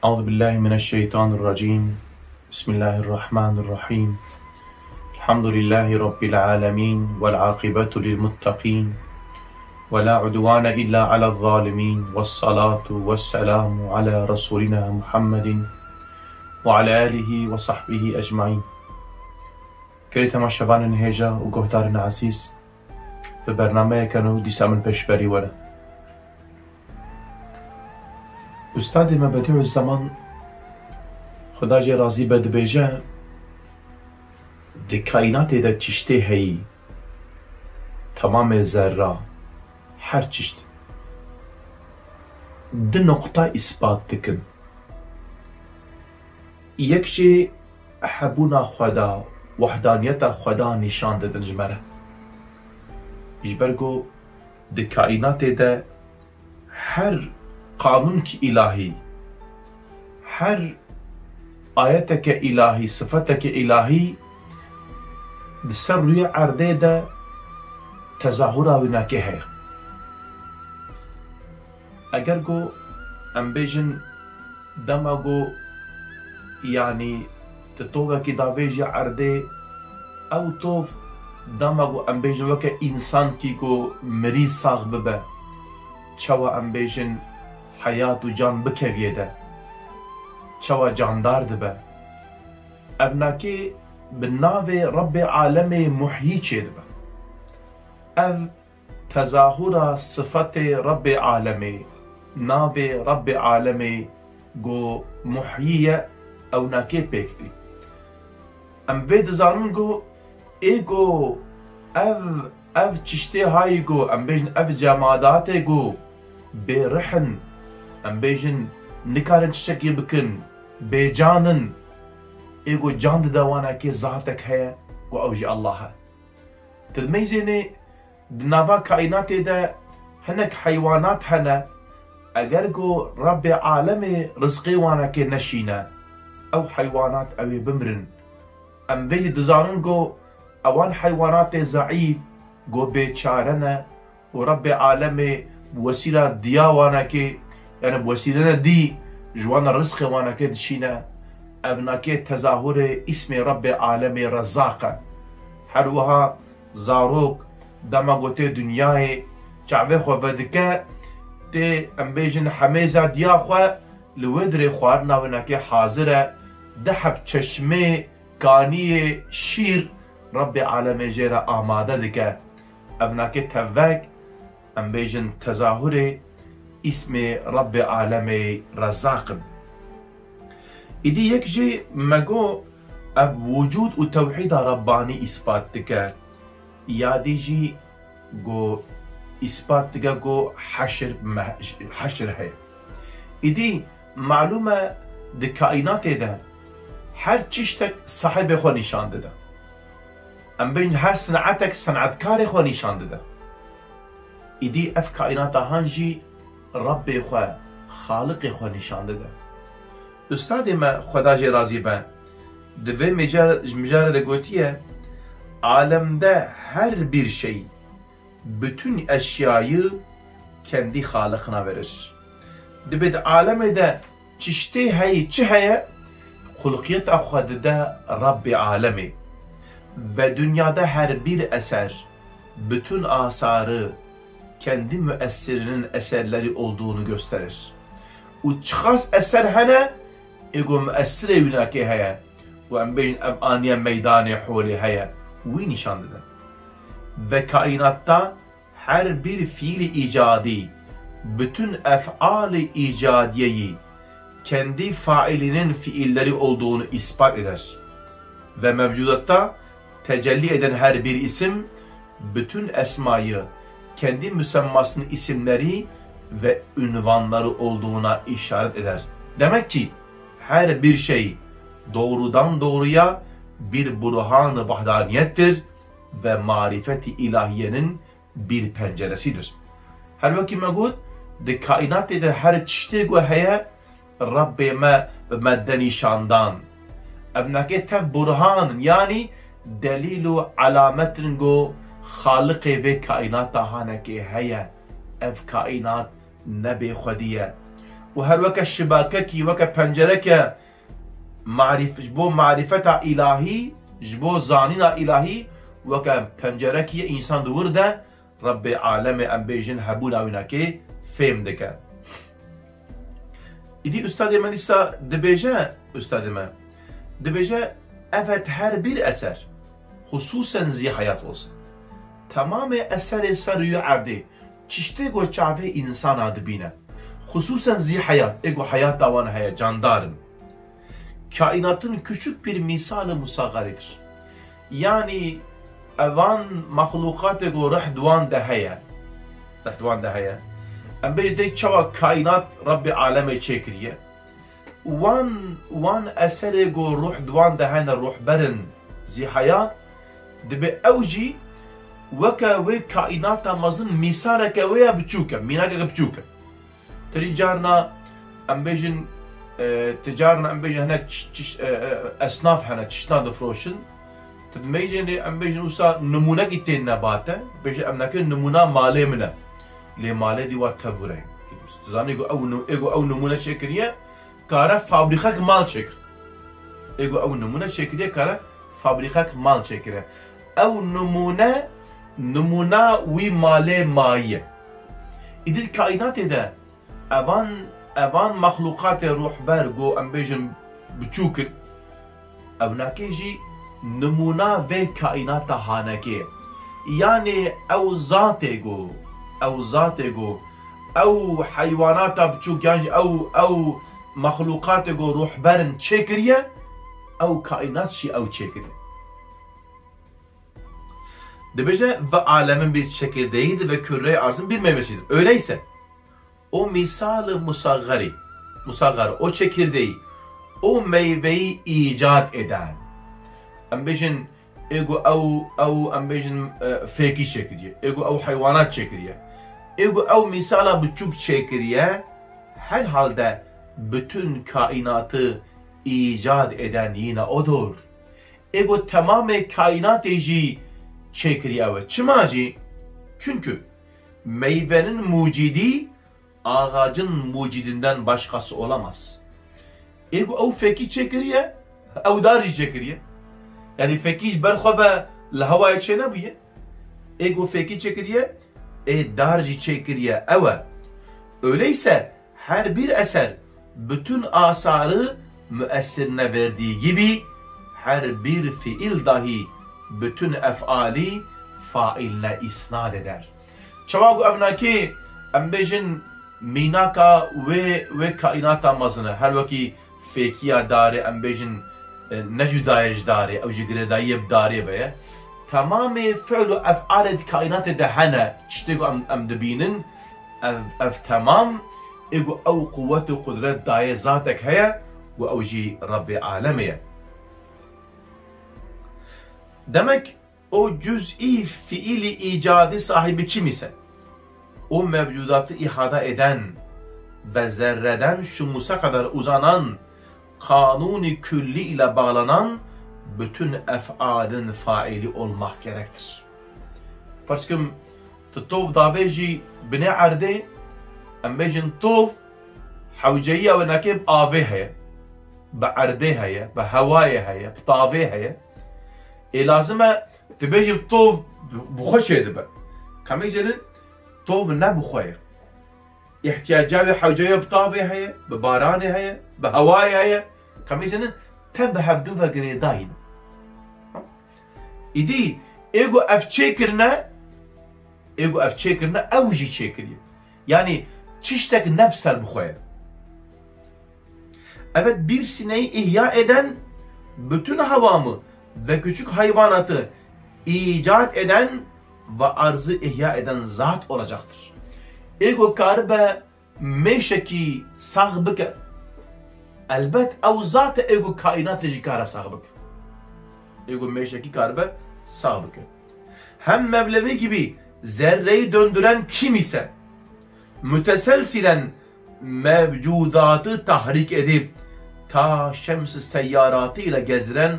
أعوذ بالله من الشيطان الرجيم بسم الله الرحمن الرحيم الحمد لله رب العالمين والعاقبة للمتقين ولا عدوان إلا على الظالمين والصلاة والسلام على رسولنا محمد وعلى آله وصحبه أجمعين. كريت تماشاوان هيجا وقهدارنا عزيز ببرنامه كانوا ديسامن بشبري ولا استاد ما بديع الزمان خدا جي راضي بد بيجا دي كائنات دا چشته هي تمام ذره هر چشت دي نقطه اثبات دكن یک جي حبونا خدا وحدانيت خدا نشان ددن جمره جبرگو دي كائنات دا هر قانون کی الهی هر آیتک الهی صفتک الهی سر روی عرضه ده تظاهر آوینا که ہے اگر گو ام بیجن دما گو یعنی تطوغا کی داویج عرضه او توف دما گو ام بیجن وکه انسان کی گو مریض ساغ ببه چوا ام بیجن حیات و جان بکویه ده چوا جاندار دبه ابناکی بناو رب عالم محیی چه دبه او تظاهر صفت رب عالم ناو رب عالم گو محیی او ناکی پیکتی ام وید زانون گو ای گو او چشته های گو ام بیجن او جمادات گو برحن ام بیجن نکارن شکی بکن بیجانن ایگو جان دوانا که ذاتک ہے گو اوجی الله تدمیزینی دناوا کائنات دا هنک حیوانات هنه اگر گو رب عالم رزقی وانا که نشینه او حیوانات اوی بمرن ام بیج دزانن گو اوان حیوانات ضعیف گو بیچارنه و رب عالم وسیله دیا وانا که يعني بوسيلنا دي جوانا الرزق وانا كد شينا ابناكي تظاهر اسم رب عالم رزاق حروها زاروك دما قوتي دنياي شعبي خو بدكا تي امبيجن حميزة ديا خو لودري خوارنا وناكي حاضرة دحب چشمي كاني شير رب عالم جيرا آماده دكا ابناكي تفاك امبيجن تظاهر اسم رب عالم رزاق إدي يكجي مگو اب وجود و توحيد رباني اثبات دكا يادي جي گو اثبات دكا گو حشر ہے إدي معلومة دي كائنات ده هر چشتك صاحب خو نشان ده ام بين هر صنعتك صنعتكار خو نشان ده إدي اف كائنات هانجي رب خو خالق خو نشان ده استاد ما خدا جي راضي به دوی مجرد گوتیه عالمde her bir şey bütün eşyayı kendi halıkına verir. Dibed alemde çişte hay çi heye hulkiyet ahadda Rabbi alemi ve dünyada her bir eser bütün asarı kendi müessirinin eserleri olduğunu gösterir. O çıkas eser hene ego müessir evine ki heye ve embeyin aniye meydanı holi heye ve nişanlıdır. Ve kainatta her bir fiili icadi bütün ef'ali icadiyeyi kendi failinin fiilleri olduğunu ispat eder. Ve mevcudatta tecelli eden her bir isim bütün esmayı kendi müsemmasının isimleri ve ünvanları olduğuna işaret eder. Demek ki her bir şey doğrudan doğruya bir burhan-ı vahdaniyettir ve marifeti ilahiyenin bir penceresidir. Her vakit megud de kainat de her çişte go heye Rabbe me meddeni şandan ebnake tev burhan yani delilu alametin go خالق ve kainat haneke heye ev kainat nebe khodiye و هر وک شباککی وک پنجرک جبو معرفت الهی جبو زانینا الهی وک پنجرکی انسان دور ده رب عالم ام بیجن هبونا ویناکی فهم دکه. ایدی استاد من ایسا دبیجه استاد من دبیجه evet her bir eser hususen zihayat olsun. Tamamı eseri sarıyor ardı. Çişte go çave insan adı bine. Hususen zihayat. Ego hayat davan haya candarın. Kainatın küçük bir misali musagaridir. Yani evan mahlukat ego rıhdvan de haya. Rıhdvan de haya. Em de çava kainat Rabbi aleme çekiriye. وان اثر جو روح دوان دهان الروح برن زي حياة دبي اوجي وكا وي كائنات مازن ميسارك ويا بتشوكا ميناكا بتشوكا تري جارنا ام بيجن تجارنا ام بيجن هناك اصناف هنا تشنا دفروشن تدميجن ام بيجن وسا نمونه كيتين نباته بيجن امناك نمونه مالي منا لي مالي دي وات تفورين تزاني او نمونه شكريه kara fabrikak mal çekir. Ego ev numune çekiriye kara fabrikak mal çekire. Ev numuna vi male maye. İdil kainat ede evan mahlukat ruhber go ambejin bçukir. Ev nakeji numuna ve kainata haneke. Yani ev zat ego ev hayvanata bçuk yani ev مخلوقات جو روح برن çekiriye او kainat şey او çekiriye. Debece ve alemin bir çekirdeğidir ve küre arzın bir meyvesidir. Öyleyse o misal-ı musaggar o çekirdeği o meyveyi icat eden ambejin ego au ambejin feki çekiriye ego au hayvanat çekiriye ego au misala buçuk çekiriye her halde bütün kainatı icat eden yine odur. Ego tamamı kainat eji çekiriye ve çimacı. Çünkü meyvenin mucidi ağacın mucidinden başkası olamaz. Ego o feki çekiriye, o darcı çekiriye. Yani feki berxobe لهوای چه نبیه؟ Ego feki çekiriye, darcı çekiriye. Evet. Öyleyse her bir eser bütün asarı müessirine verdiği gibi her bir fiil dahi bütün efali failine isnad eder. Çavagu evnaki embejin minaka ve kainata mazını her vaki fekiya dare embejin necudayej dare ev jigredayib dare beye tamamı fi'lu ef'alet kainat dehane çiştegu emdebinin ev tamam ego او قوت و قدرت دای ذاتك هيا و او جي رب عالمية. Demek o cüz'i fiili icadı sahibi kim ise o mevcudatı ihata eden ve zerreden şumusa kadar uzanan kanuni külli ile bağlanan bütün ef'alin faili olmak gerektir. Farskim tutov daveji bine arde امبيجن طوف حوجيه ونكب آبه هي بعرده هي بهوايه هي بطابه هي لازمه تبيجي طوف بخش هذا كم يجرن طوف نه بخويه احتياجاوي حوجيه بطابه هي ببارانه هي بهوايه هي كم يجرن تبهف دوفا غريداين ايدي ايجو افچيكرنا اوجي çekiriyor. Yani çiştek nefsel bukhoya. Evet bir sineği ihya eden bütün havamı ve küçük hayvanatı icat eden ve arzı ihya eden zat olacaktır. Ego karbe meşeki sahbike elbet ev zat ego kainatı jikara sahbike. Ego meşeki karbe sahbike. Hem Mevlevi gibi zerreyi döndüren kim ise müteselsilen mevcudatı tahrik edip ta şems-i seyyaratı ile gezdiren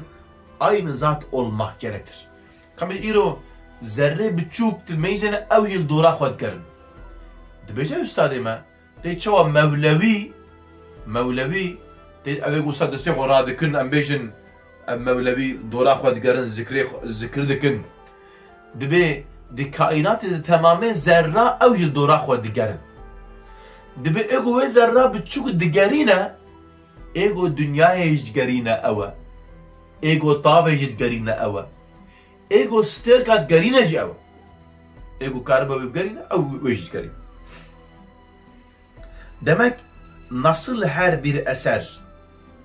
aynı zat olmak gerektir. Kamil iro zerre biçuk meyzene ev yıl dora xod kerin. Dibece üstadime de çava Mevlevi مولوی تید اوه گو صد دستی خورا دکن ام بیجن ام مولوی دورا خود گرن ذکر دکن دبی دی کائنات تمامی ذره اوج دورا خود گرن دبی ایگو وی ذره بچوک دگرینه ایگو دنیای جگرینه اوه ایگو طاوه جگرینه اوه ایگو سترکات گرینه جی اوه ایگو کاربا بگرینه او ویج جگرینه demek nasıl her bir eser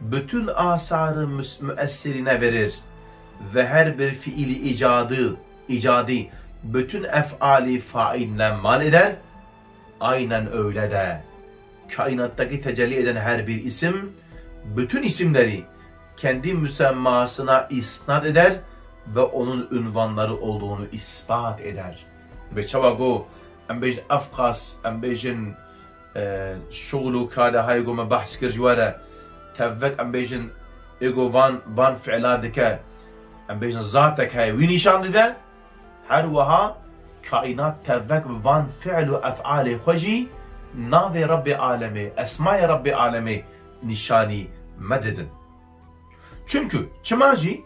bütün asarı müesserine verir ve her bir fiili icadi bütün ef'ali failine man eder, aynen öyle de kainattaki tecelli eden her bir isim bütün isimleri kendi müsemmasına isnat eder ve onun ünvanları olduğunu ispat eder. Ve çavago embejin afkas embejin شغلو كادا هايغو ما بحث كر جوارا تفك ام بيجن ايغو فان فعلاتك ام بيجن ذاتك هاي وين نشان ده هر وها كائنات تفك فان فعل وافعال خوجي نافي رب عالمي اسماء رب عالمي نشاني مددن. Çünkü çimacı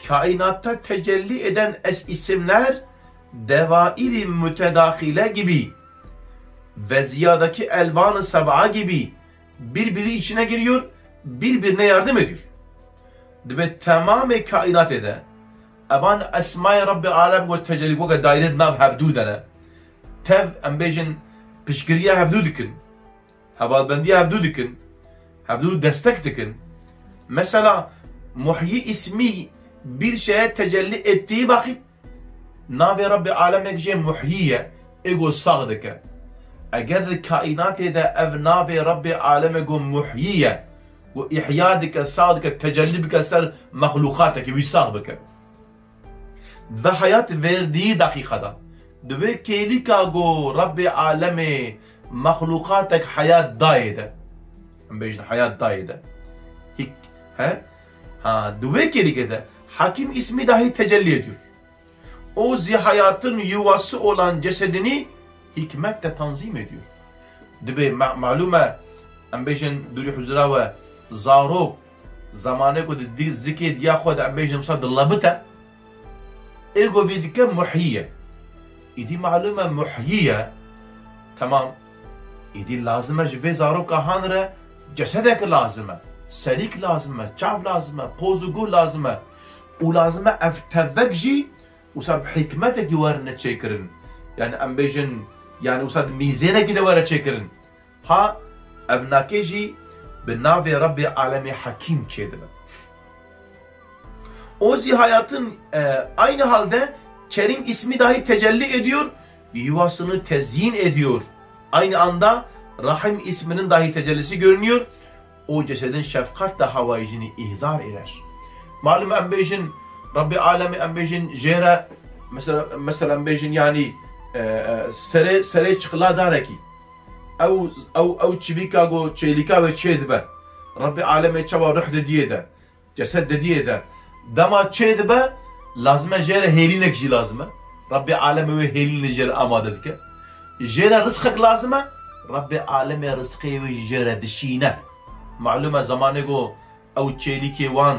kainatta tecelli eden isimler devairi mütedahile gibi ve ziyadaki elvan-ı seb'a gibi birbiri içine giriyor, birbirine yardım ediyor. Ve tamamı kainat ede, eban esma-i Rabbi alem ve tecelli ve daire nav hevdu dene. Tev embejin pişkiriye hevdu dikin, hevalbendiye hevdu dikin, hevdu destek dikin. Mesela muhyi ismi bir şeye tecelli ettiği vakit nav-i Rabbi alem ekce muhyiye ego sağ dike. اگر کائنات ده اف ناب رب عالم گو محییه و احیاء دکه ساعد که تجلی بکه سر مخلوقاته که ویساق بکه و حیات وردی دقیقه ده دوی کلی که گو رب عالم مخلوقاته که حیات دایه ده هم بیشن حیات دایه ده دوی کلی که ده حکیم اسمی dahi tecelli ediyor. O zihayatın yuvası olan cesedini hikmetle tanzim ediyor. Dibe malume em bejin duri huzra ve zarok zamane ko di ziked ya khod em bejin sad labta ego vidike muhyiye idi malume muhyiye tamam idi lazıma ve zarok hanre cesedek lazıma serik lazıma çav lazıma pozugu lazıma u lazıma eftevekji usab hikmetek yuvarne çekirin yani em bejin yani usad mizene gide vara çekirin. Ha evnakeji benavi Rabbi alemi hakim çedime. O zihayatın aynı halde Kerim ismi dahi tecelli ediyor, yuvasını tezyin ediyor. Aynı anda Rahim isminin dahi tecellisi görünüyor. O cesedin şefkatle havayicini ihzar eder. Malum embejin Rabbi alemi embejin jere mesela embejin yani سره چقلا داره کی او چویکا گو چیلیکا و چه دبه رب عالم چوا روح دیه ده جسد دیه ده دما چه دبه لازمه جره هیلینک جی لازمه رب عالم و هیلین جره آماده دکه جره رزقك لازمه رب عالم رزقی و جره دشینه معلومه زمانه گو او چیلیکی وان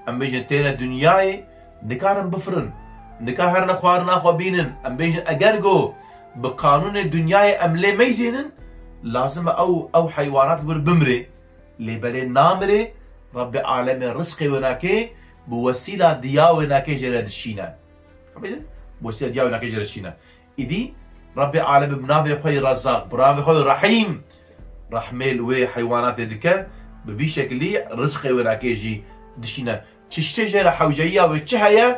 ام بیجن تیره دنیای نکارن بفرن نکاح هر نخوار نخوا بینن ام بیجن اگر گو به قانون دنیای امله میزینن لازم او حیوانات بر بمره لیبله نامره رب عالم رزقی وناکه بوسیله دیا وناکه جرد شینه بوسیله دیا وناکه جرد شینه ایدی رب عالم بنابه خوی رزاق بنابه خوی رحیم رحمل و حیوانات دکه به شکلی رزقی وناکه جی دشینه چشته جره حوجیه و چه هیا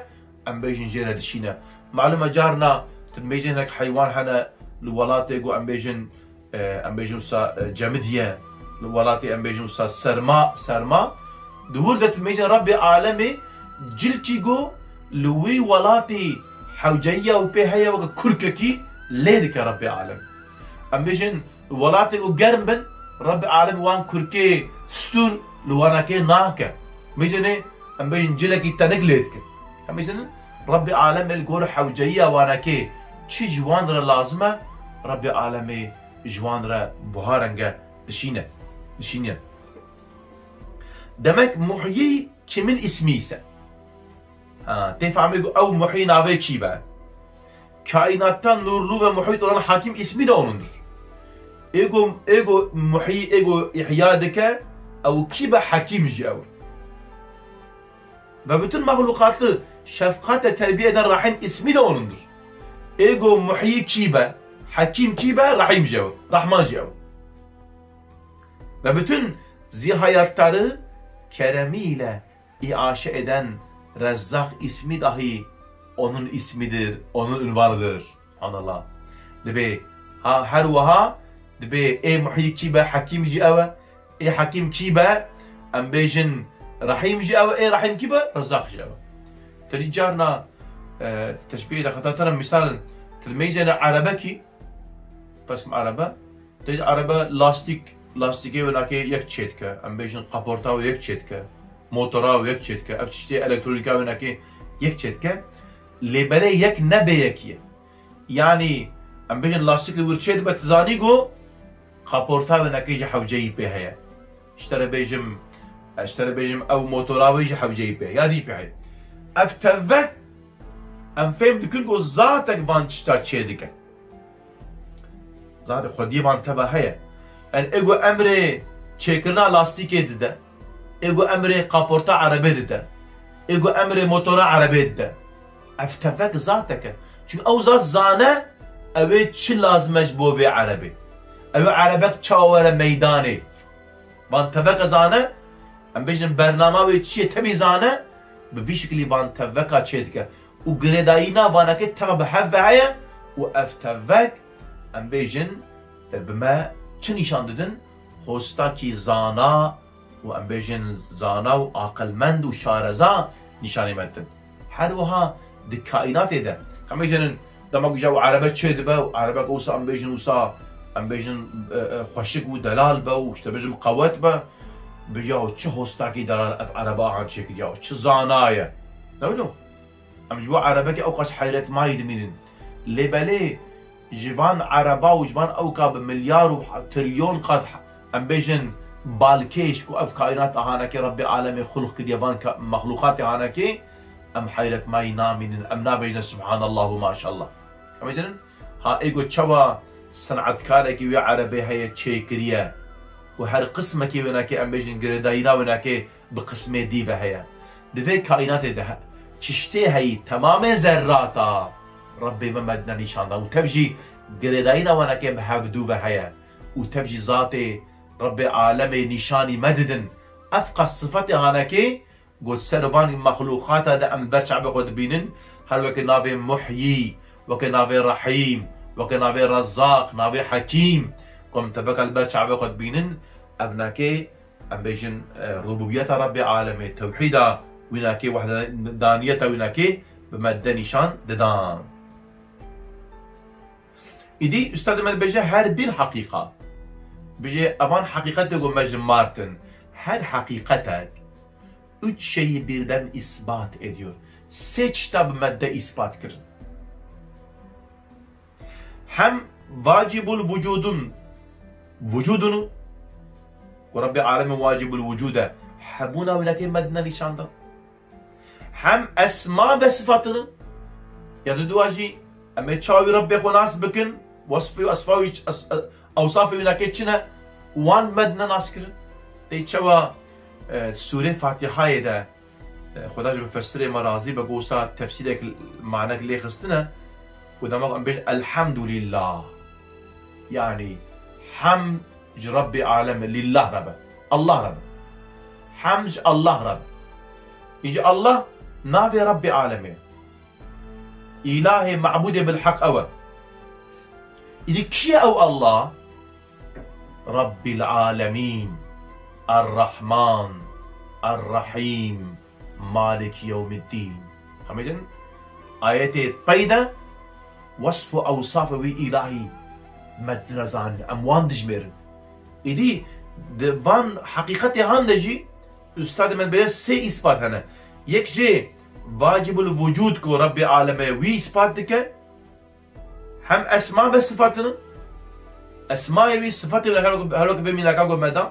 ام بيجن جيرا دشينا معلومه جارنا تنبيجن هناك حيوان حنا الولاتي جو ام بيجن سا جمديه الولاتي ام بيجن سا سرما دور ده تنبيجن ربي عالمي جلتي جو لوي ولاتي حوجيه وبهيا وك كرككي ليدك ربي عالم ام بيجن ولاتي جو جرمبن ربي عالم وان كركي ستور لواناكي ناكا ميجن ام بيجن جلكي تنقليدك هميزن ربي عالم الجور حوجية وانا كي چي جوان را لازمه ربي عالمي جوان را بهارنگه دشينه Demek muhyi kimin ismi ise. Tefahmi ev muhyi nave çi be. Kainattan nurlu ve muhit olan hakim ismi de onundur. Ego muhyi ego ihya dike ev kibe hakim ji ev. Ve bütün mahlukatı şefkatle terbiye eden Rahim ismi de onundur. Ego muhyi kibe, hakim kibe, Rahim ji ev, Rahman ji ev. Ve bütün zihayatları keremiyle iaşe eden Rezzak ismi dahi onun ismidir, onun ünvanıdır. Subhanallah. Dibe her vaha dibe muhyi kibe hakim ji ev, hakim kibe em bejin Rahim ji ev, Rahim kibe Rezzak ji ev. Tedi carna teşbih ile hatatana misal kelime-i araba ki fasm araba tedi araba lastik ve nake yek çetke em bejin kaporta ve yek çetke motora ve yek çetke ev çeşitli elektronika ve nake yek çetke lebere yek ne beyekiye yani em bejin lastik ve çet be tzani go kaporta ve nake havceyi be heye iştere bejim ev motora ve havceyi be ya di be ev tevvek em fem dikün go zatek van çta çedike zaten xwediyê van teva heye yani ego emre çekirna lastikê dide ego emre kaporta arabê dide ego emre motora arabê dide ev tevek zateke çünkü ew zat zane ew çi lazim e bo vê arabê ew arabek çawere meydanê van tevek zane em bêjin bernama wê çi tevî zane bi vî şeklî van teveka çê dike û girêdayîna vanekê teva bi hev ve heye û ev tevek em bêjin bime çi nîşan didin hostakî zana û em bêjin zana û aqilmend û şareza nîşanê me didin her wiha di kaînatê de em bêjin dema ku ew arebe çê dibe û arebek wisa em bêjin wisa em bêjin xweşik û delal be û işte bêjin qewet be bêje çi hostakî delal ev areba an çêkir ya çi zana ye newno em ji bo arebekê ew qas heyret mayî dimînin lêbelê jivan araba û jivan ew ka bi milyar û trilyon qat em bêjin balkêş ku ev kaînata hanekê Rabbê alemê xulq kiriye van mexluqatê hanekê em heyret mayî namînin em nabêjin subhanallah û maşallah em bêjin ha ego çawa sanetkarekî wê arebê heye çêkiriye û her qismekî wênekê em bêjin girêdayîna wênekê bi qismê dî ve heye di vê kaînatê de çi ştê heyî temamê zerrata Rabbê me me dine nîşanda û tev jî girêdayîna wênekê bi hevdû ve heye û tev jî zatê Rabbê alemê nîşanî me didin ev qas sıfatê hanekê got servanî mexluqata de em ber çavê xwe dibînin her wekî navê muhyî wekî navê Rahîm wekî navê Rezzaq navê Hekîm ku em teveka li ber çavê xwe dibînin ev nekê em bêjin rububiyeta Rabbê alemê tewhîda wînekê wehdaniyeta wînekê bi me de nîşan didan İdî üstad me dibêje her bir haqiqa bêje evan haqiqetê ku me ji martin her haqiqetek üç şeyi birden ispat ediyor. Sê tişta bi me de ispat kirin. Hem vacibul vücudunu ku Rabbê alemê vacibul vücude hebûna wênekê me dine nîşanda hem esma ve sıfatını ya da dua jî em ê çawî Rabbê xwe nas bikin wasfê û esfawî awsafê wênekê çi ne wan me dine nas kirin tê çawa Sûre Fatihayê de Xweda ji mufessirê me razî be gosa tefsîrek manek lê xistine û demek em bêjin elhamdülillah yani hamd ji Rabbê alemê lillah rebe Allah rebe hamd ji Allah rebe îjî Allah navê Rabbê alemê İlahê ma'bûdê bil heq ew e îdî kî ye ew Allah Rabbil alemin الرحمن الرحيم مالك يوم الدين فهمتن آيات بيدا وصف أوصاف وي إلهي مدرزان أموان دجميرن إدي دفان حقيقتي هاندجي أستاذ من بيلا سي إثبات هنا يك جي واجب الوجود كو رب عالمي وي إثبات دكا هم أسماء بصفاتنا أسماء وي صفات هلوك بميناكا مدى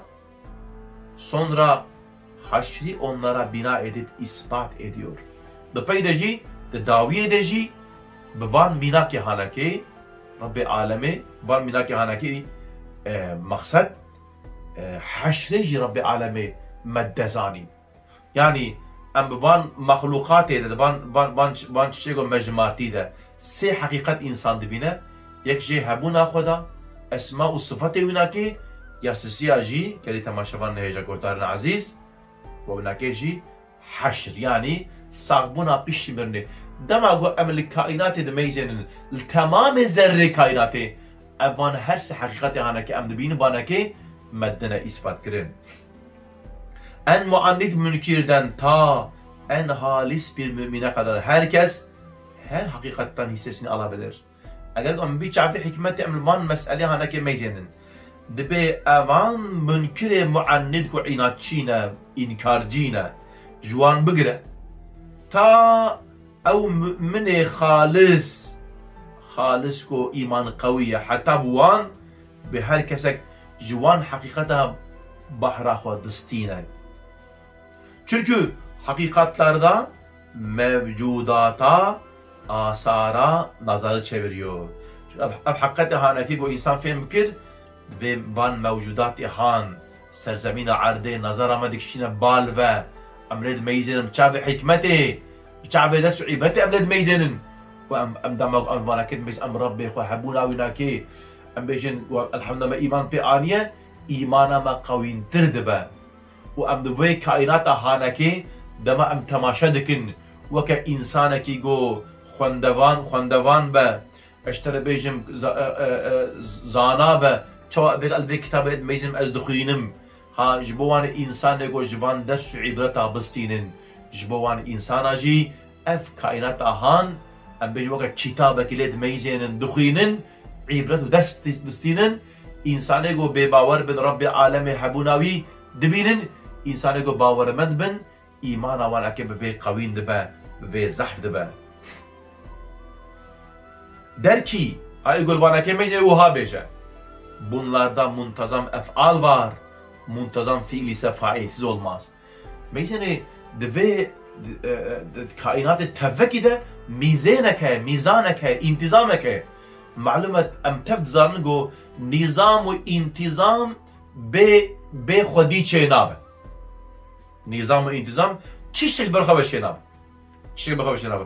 sonra haşri onlara bina edip ispat ediyor. Bepeydeji, de daviye deji, bevan minaki hanaki, Rabbi alemi, van minaki hanaki maksat, haşreji Rabbi alemi meddezani. Yani em van mahlukat de, van çiçek o mecmarti de, se hakikat insan dibine, yek jê hebûna xwe da, esma û sıfatê winakê, ya sisiya jî, kerî temaşevan nehêja gotarên ezîz, ve winakê jî haşr, yani saxbûna piştî mirinê. Dema got em li kaînatê dimeyzênin, li temamê zerrê kaînatê, ev van her se hakikatê hanekê em dibînin vanekê meddine ispat kirin. En muannid münkirden ta en halis bir mümine kadar herkes her hakikatten hissesini alabilir. Eğer em bir çabi hikmeti em van mesele hanekê meyzênin, dibe evan münkirê muannid ku inatçîne, inkarcîne, jwan bigire, ta ew müminê xalis ku iman qewiye, heta bi wan bi her kesek ji wan hakikata bahra xwe distîne. Çünkü hakikatlarda mevcudata, asara nazarı çeviriyor. Çünkü hakikati haneki bu insan fehm kir ve van mevcudat-ı han serzemin-i arde nazara dikişine bal ve emred meyzenim çabe hikmeti çabe de suibeti emred meyzenin ve em damak em vanakit biz em rabbi xwe hebûna winakê em bêjin elhamdülillah iman pê aniye imana me qewîntir dibe و ام دوی کائنات هانکی دما ام تماشا دکن وکه انسانکی گو خوندوان به اشتر بیجم زانا به چوا بید الوی کتاب میزم از دخوینم ها جبوان انسان گو جوان دست عبرت بستینن جبوان انسان جی اف کائنات هان ام بیجم وکه کتاب کلید میزنن دخوینن عبرت دست دستینن انسان گو به باور بن رب عالم حبوناوی دبینن İnsanı go bawermend bin, iman awaneke bi vê qewîn dibe, bi vê zehf dibe. Derkî, ay gulvaneke mecne wiha bêje. Bunlarda muntazam ef'al var, muntazam fiil ise failsiz olmaz. Mecne divê kainatê tevvekî de mîzêneke, mîzaneke, intizameke. Malumet em tev dizanin go nizam û intizam bê xwedî çê nabe. Nizam ve intizam çeşitli bir xabeşena. Çeşitli bir xabeşena.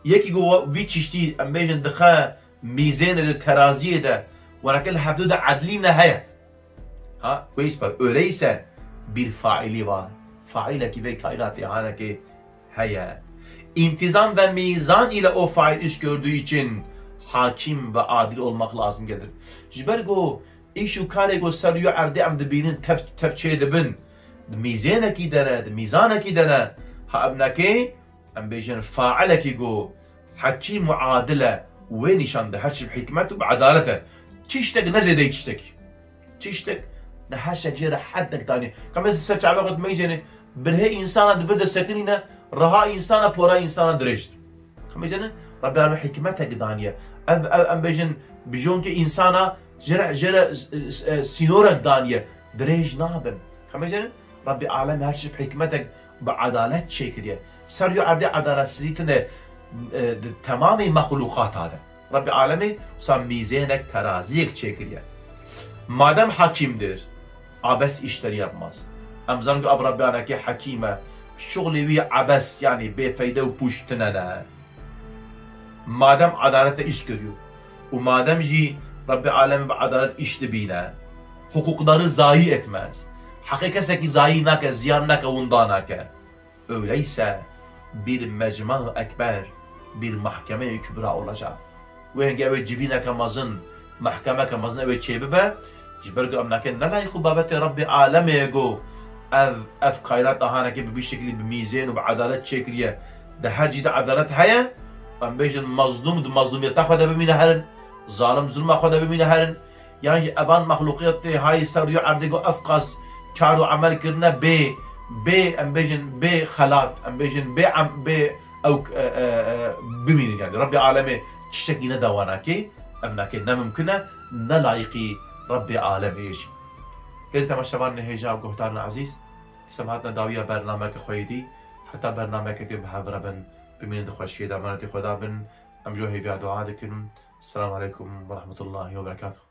Yeki go vi çeşitli embejin dikha mizan de teraziye de ve nakil hafdu da adli nehaya. Ha, kuyis bak öyleyse bir faili var. Faile ki ve kainat yani ki haya. İntizam ve mizan ile o fail iş gördüğü için hakim ve adil olmak lazım gelir. Jiber go işu kare go sarıyor arde am dibinin tefçe dibin. ميزانك دنا ميزانك دنا هابناكي ام بيجن فاعلك جو حكيم وعادله وين شان ده هرش بحكمته بعدالته تشتك نزل تشتك نحشك جرى حدك تاني كما تسرع على وقت ميزانه برهي انسان دفد السكينه رها انسان بورا انسان درجت كما يجن رب العالمين حكمتك دانيه ام بيجن بجون كي انسانا جرى سينورك دانيه درج نابن كما يجن رب العالمين هرش بحكمتك بعدالة شكرية سر يعدي عدالة سليتنا تمام مخلوقات هذا رب العالمين صار ميزانك ترازيك شكرية مادام حكيمdir abes işleri yapmaz. Amzan ki Rabbi anaki hakime şughli vi abes yani befeyde ve puştuna madem adalette iş görüyor ve madem ji Rabbi alemi adalet işli bine hukukları zayi etmez. Hakikatse ki zayi nake, ziyan nake, undan nake. Öyleyse bir mecma ekber, bir mahkeme-i kübra olacak. Ve henge evet civine kamazın, mahkeme kamazın evet çebibe, jiberge amnake ne layıkı babeti Rabbi aleme go, ev kayrat ahanake bir şekilde bir mizan ve adalet çekiriye, de her cide adalet haya, am bejin mazlumiyete khoda bimine herin, zalim zulma khoda bimine herin, yani eban mahlukiyeti hay sarıyor ardigo afqas, kar و عمل کرنا به امبیجن به خلاق امبیجن به او ببینید یعنی رب عالمه چشکی ندوانا که امنا که نممکنه نلایقی رب عالمه ایشی. كده تماشاوان هجا و گهتارنا عزیز سمعتنا داوية برنامج خويدي حتى برنامج كتير بحب ربن بمين دخوشي دامانتي خدا بن أم جوهي بيع دعاء. السلام عليكم ورحمة الله وبركاته.